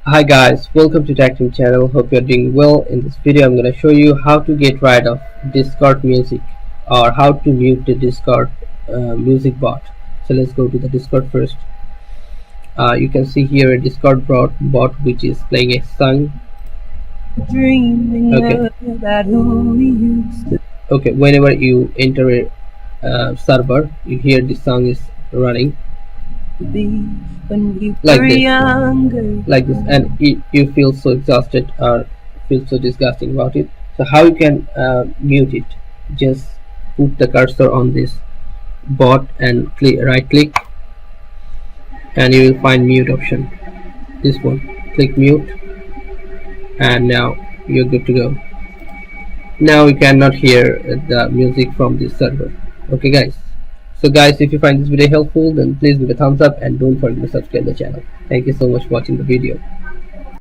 Hi guys, welcome to TechTeam channel. Hope you're doing well. In this video I'm going to show you how to get rid of Discord music or how to mute the Discord music bot. So let's go to the Discord first. You can see here a Discord bot which is playing a song. Okay, whenever you enter a server, you hear this song is running like this, and you feel so exhausted or feel so disgusting about it. So how you can mute it? Just put the cursor on this bot and right click, and you will find mute option. This one, click mute, and now you're good to go. Now you cannot hear the music from this server. Okay guys, so guys, if you find this video helpful, then please give a thumbs up and don't forget to subscribe the channel. Thank you so much for watching the video.